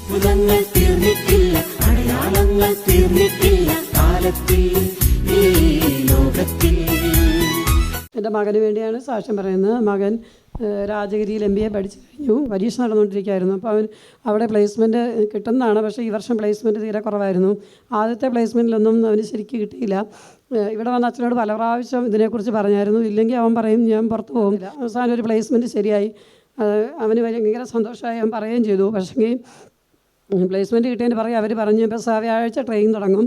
അത്ഭുതങ്ങൾ തീർന്നിട്ടില്ല, അടയാളങ്ങൾ തീർന്നിട്ടില്ല കാലത്തിൽ ഈ ലോകത്തിൽ. എൻ്റെ മകന് വേണ്ടിയാണ് സാക്ഷ്യം പറയുന്നത്. മകൻ രാജഗിരിയിൽ MBA പഠിച്ചു കഴിഞ്ഞു. പരീക്ഷ നടന്നുകൊണ്ടിരിക്കുകയായിരുന്നു. അപ്പോൾ അവൻ അവിടെ പ്ലേസ്മെൻറ്റ് കിട്ടുന്നതാണ്. പക്ഷേ ഈ വർഷം പ്ലേസ്മെൻറ്റ് തീരെ കുറവായിരുന്നു. ആദ്യത്തെ പ്ലേസ്മെൻറ്റിലൊന്നും അവന് ശരിക്കും കിട്ടിയില്ല. ഇവിടെ വന്ന അച്ഛനോട് പല പ്രാവശ്യം ഇതിനെക്കുറിച്ച് പറഞ്ഞായിരുന്നു. ഇല്ലെങ്കിൽ അവൻ പറയും ഞാൻ പുറത്ത് പോകില്ല. അവസാനം ഒരു പ്ലേസ്മെൻറ്റ് ശരിയായി. അവന് ഭയങ്കര സന്തോഷമായി. അവൻ പറയുകയും ചെയ്തു. പക്ഷേ പ്ലേസ്മെൻറ്റ് കിട്ടിയതിന് പറയും അവർ പറഞ്ഞു ഇപ്പോൾ വ്യാഴാഴ്ച ട്രെയിൻ തുടങ്ങും,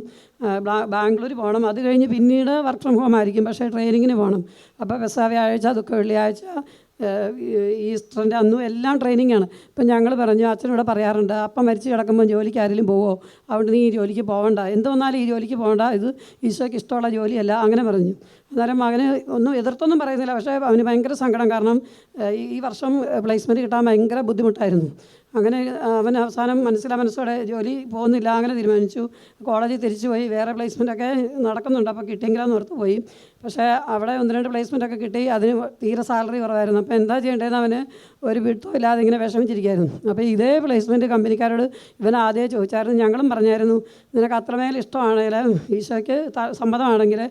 ബാംഗ്ലൂർ പോകണം, അത് കഴിഞ്ഞ് പിന്നീട് വർക്ക് ഫ്രം ഹോം ആയിരിക്കും, പക്ഷേ ട്രെയിനിങ്ങിന് പോകണം. അപ്പോൾ വ്യാഴാഴ്ച ദുഃഖ വെള്ളിയാഴ്ച ഈസ്റ്ററിൻ്റെ അന്നും എല്ലാം ട്രെയിനിങ്ങാണ്. ഇപ്പം ഞങ്ങൾ പറഞ്ഞു, അച്ഛനോട് പറയാറുണ്ട് അപ്പം മരിച്ച് കിടക്കുമ്പോൾ ജോലിക്ക് ആരെങ്കിലും പോവോ, അതുകൊണ്ട് നീ ഈ ജോലിക്ക് പോകണ്ട, എന്ത് വന്നാലും ഈ ജോലിക്ക് പോകണ്ട, ഇത് ഈശോയ്ക്ക് ഇഷ്ടമുള്ള ജോലിയല്ല, അങ്ങനെ പറഞ്ഞു. അന്നേരം മകന് ഒന്നും എതിർത്തൊന്നും പറയുന്നില്ല. പക്ഷേ അവന് ഭയങ്കര സങ്കടം. കാരണം ഈ വർഷം പ്ലേസ്മെൻറ്റ് കിട്ടാൻ ഭയങ്കര ബുദ്ധിമുട്ടായിരുന്നു. അങ്ങനെ അവൻ അവസാനം മനസ്സോടെ ജോലി പോകുന്നില്ല, അങ്ങനെ തീരുമാനിച്ചു. കോളേജിൽ തിരിച്ചു പോയി. വേറെ പ്ലേസ്മെൻറ്റൊക്കെ നടക്കുന്നുണ്ട്, അപ്പോൾ കിട്ടിയെങ്കിലാന്ന് ഓർത്ത് പോയി. പക്ഷേ അവിടെ 1-2 പ്ലേസ്മെൻറ്റൊക്കെ കിട്ടി. അതിന് തീരെ സാലറി കുറവായിരുന്നു. അപ്പോൾ എന്താ ചെയ്യേണ്ടതെന്ന് അവന് ഒരു പിടുത്തവും ഇല്ലാതെ ഇങ്ങനെ വിഷമിച്ചിരിക്കുകയായിരുന്നു. അപ്പോൾ ഇതേ പ്ലേസ്മെൻറ്റ് കമ്പനിക്കാരോട് ഇവൻ ആദ്യമേ ചോദിച്ചായിരുന്നു. ഞങ്ങളും പറഞ്ഞായിരുന്നു, നിനക്ക് അത്രമേൽ ഇഷ്ടമാണെങ്കിൽ, ഈശോയ്ക്ക് സമ്മതമാണെങ്കിൽ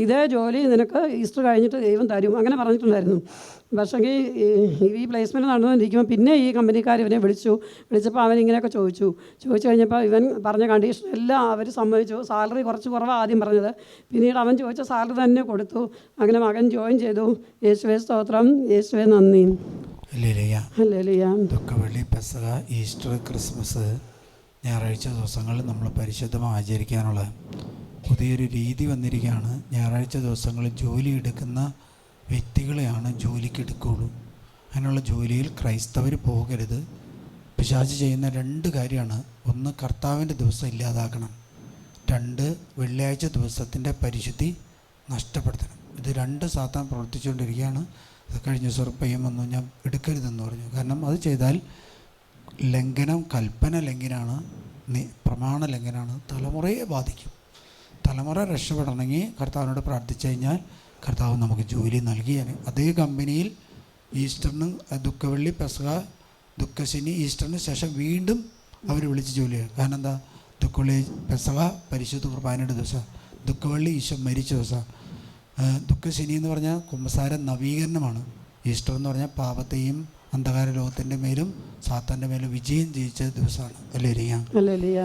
ഇതേ ജോലി നിനക്ക് ഈസ്റ്റർ കഴിഞ്ഞിട്ട് ദൈവം തരും, അങ്ങനെ പറഞ്ഞിട്ടുണ്ടായിരുന്നു. പക്ഷേ ഈ പ്ലേസ്മെൻറ്റ് നടന്നുകൊണ്ടിരിക്കുമ്പോൾ പിന്നെ ഈ കമ്പനിക്കാർ ഇവനെ വിളിച്ചപ്പോൾ അവൻ ഇങ്ങനെയൊക്കെ ചോദിച്ചു കഴിഞ്ഞപ്പോൾ ഇവൻ പറഞ്ഞ കണ്ടീഷൻ എല്ലാം അവർ സമ്മതിച്ചു. സാലറി കുറച്ച് കുറവാണ് ആദ്യം പറഞ്ഞത്. പിന്നീട് അവൻ ചോദിച്ച സാലറി തന്നെ കൊടുത്തു. അങ്ങനെ മകൻ ജോയിൻ ചെയ്തു. യേശുവേ സ്തോത്രം, യേശുവേ നന്ദി. ഹല്ലേലൂയ. ദുഃഖവെള്ളി, പെസഹ, ഈസ്റ്റർ, ക്രിസ്മസ് ഞായറാഴ്ച ദിവസങ്ങളിൽ നമ്മൾ പരിശുദ്ധം ആചരിക്കാനുള്ള പുതിയൊരു രീതി വന്നിരിക്കുകയാണ്. ഞായറാഴ്ച ദിവസങ്ങളിൽ ജോലി എടുക്കുന്ന വ്യക്തികളെയാണ് ജോലിക്ക് എടുക്കുകയുള്ളൂ. അതിനുള്ള ജോലിയിൽ ക്രൈസ്തവർ പോകരുത്. പിശാച് ചെയ്യുന്ന 2 കാര്യമാണ്. 1, കർത്താവിൻ്റെ ദിവസം ഇല്ലാതാക്കണം. 2, വെള്ളിയാഴ്ച ദിവസത്തിൻ്റെ പരിശുദ്ധി നഷ്ടപ്പെടുത്തണം. ഇത് 2 സാത്താൻ പ്രവർത്തിച്ചുകൊണ്ടിരിക്കുകയാണ്. അത് കഴിഞ്ഞ ദിവസം പയ്യൻ വന്നു, ഞാൻ എടുക്കരുതെന്ന് പറഞ്ഞു. കാരണം അത് ചെയ്താൽ ലംഘനം, കൽപ്പന ലംഘനമാണ്, പ്രമാണ ലംഘനമാണ്, തലമുറയെ ബാധിക്കും. തലമുറ രക്ഷപ്പെടണമെങ്കിൽ കർത്താവിനോട് പ്രാർത്ഥിച്ചു കഴിഞ്ഞാൽ കർത്താവ് നമുക്ക് ജോലി നൽകിയാണ്. അതേ കമ്പനിയിൽ ഈസ്റ്ററിന്, ദുഃഖവെള്ളി, പെസഹ, ദുഃഖശനി, ഈസ്റ്ററിന് ശേഷം വീണ്ടും അവർ വിളിച്ച് ജോലി ചെയ്യും. കാരണം എന്താ? ദുഃഖവെള്ളി, പെസഹ പരിശുദ്ധ കുർബാനയുടെ ദിവസം, ദുഃഖവെള്ളി ഈശോ മരിച്ച ദിവസം. ദുഃഖശനി എന്ന് പറഞ്ഞാൽ കുമ്പസാര നവീകരണമാണ്. ഈസ്റ്റർ എന്ന് പറഞ്ഞാൽ പാപത്തെയും അന്ധകാര ലോകത്തിൻ്റെ മേലും സാത്താൻ്റെ മേലും വിജയം ജയിച്ച ദിവസമാണ്. ഹല്ലേലൂയ.